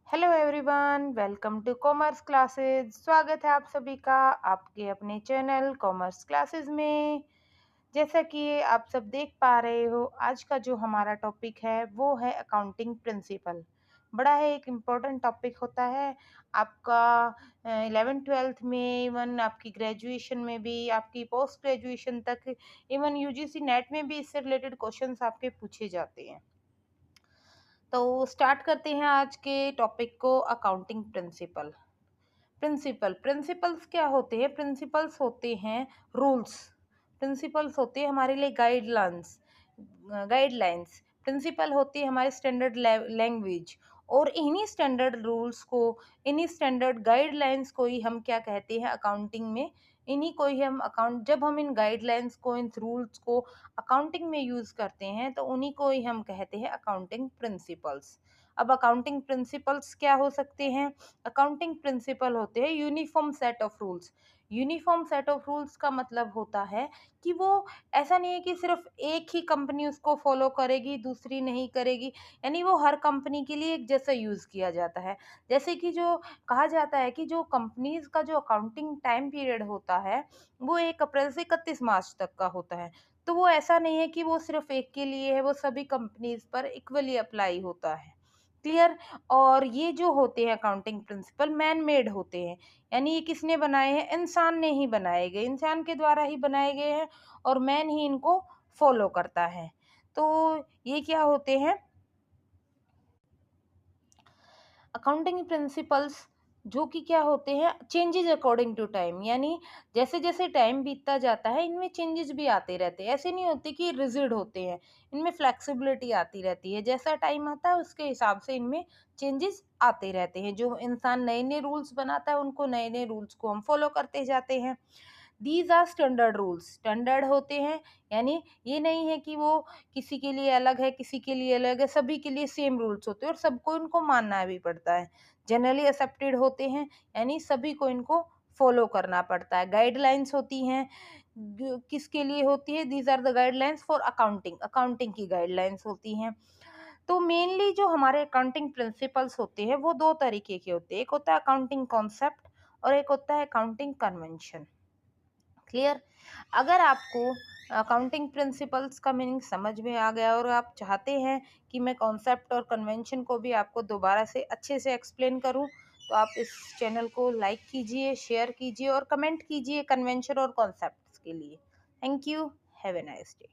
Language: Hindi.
Hello everyone, welcome to commerce classes. स्वागत है आप सभी का आपके अपने चैनल कॉमर्स क्लासेस में। जैसा कि आप सब देख पा रहे हो, आज का जो हमारा टॉपिक है वो है अकाउंटिंग प्रिंसिपल। बड़ा है एक इम्पोर्टेंट टॉपिक होता है आपका 11th 12th में, इवन आपकी ग्रेजुएशन में भी, आपकी पोस्ट ग्रेजुएशन तक, इवन यूजीसी नेट में भी इससे रिलेटेड क्वेश्चंस आपके पूछे जाते हैं। तो स्टार्ट करते हैं आज के टॉपिक को। Accounting principle. प्रिंसिपल्स क्या होते हैं? प्रिंसिपल्स होते हैं रूल्स। प्रिंसिपल्स होते हैं हमारे लिए गाइडलाइंस। प्रिंसिपल होती है हमारी स्टैंडर्ड लैंग्वेज। और इन्हीं स्टैंडर्ड रूल्स को, इन्हीं स्टैंडर्ड गाइडलाइंस को ही हम क्या कहते हैं अकाउंटिंग में। इन्हीं को ही हम अकाउंट, जब हम इन गाइडलाइंस को, इन रूल्स को अकाउंटिंग में यूज करते हैं तो उन्हीं को ही हम कहते हैं अकाउंटिंग प्रिंसिपल्स। अब अकाउंटिंग प्रिंसिपल्स क्या हो सकते हैं? अकाउंटिंग प्रिंसिपल होते हैं uniform set of rules. Uniform set of rules का मतलब होता है कि वो ऐसा नहीं है कि सिर्फ एक ही कंपनी उसको फॉलो करेगी, दूसरी नहीं करेगी। यानी वो हर कंपनी के लिए एक जैसा यूज किया जाता है। जैसे कि जो कहा जाता है कि जो कंपनीज का जो अकाउंटिंग टाइम पीरियड होता है वो 1 अप्रैल से 31 मार्च तक का होता है। तो वो ऐसा नहीं है कि वो सिर्फ एक के लिए है, वो सभी कंपनीज पर इक्वली अप्लाई होता है। क्लियर? और ये जो होते हैं अकाउंटिंग प्रिंसिपल मैन मेड होते हैं। यानी ये किसने बनाए हैं? इंसान ने ही बनाए गए, इंसान के द्वारा ही बनाए गए हैं और मैन ही इनको फॉलो करता है। तो ये क्या होते हैं अकाउंटिंग प्रिंसिपल्स, जो कि क्या होते हैं चेंजेस अकॉर्डिंग टू टाइम। यानी जैसे जैसे टाइम बीतता जाता है इनमें चेंजेस भी आते रहते हैं। ऐसे नहीं होते कि रिजिड होते हैं, इनमें फ्लेक्सिबिलिटी आती रहती है। जैसा टाइम आता है उसके हिसाब से इनमें चेंजेस आते रहते हैं। जो इंसान नए नए रूल्स बनाता है उनको, नए नए रूल्स को हम फॉलो करते जाते हैं। These are standard rules. Standard होते हैं यानी ये नहीं है कि वो किसी के लिए अलग है, किसी के लिए अलग है, सभी के लिए सेम रूल्स होते हैं और सबको इनको मानना भी पड़ता है। जनरली एक्सेप्टेड होते हैं यानी सभी को इनको फॉलो करना पड़ता है। गाइडलाइंस होती हैं, किसके लिए होती है? These are the guidelines for accounting. Accounting की गाइडलाइंस होती हैं। तो मेनली जो हमारे अकाउंटिंग प्रिंसिपल्स होते हैं वो दो तरीके के होते हैं। एक होता है अकाउंटिंग कॉन्सेप्ट और एक होता है अकाउंटिंग कन्वेंशन। क्लियर? अगर आपको अकाउंटिंग प्रिंसिपल्स का मीनिंग समझ में आ गया और आप चाहते हैं कि मैं कॉन्सेप्ट और कन्वेंशन को भी आपको दोबारा से अच्छे से एक्सप्लेन करूं, तो आप इस चैनल को लाइक कीजिए, शेयर कीजिए और कमेंट कीजिए कन्वेंशन और कॉन्सेप्ट्स के लिए। Thank you. Have a nice day.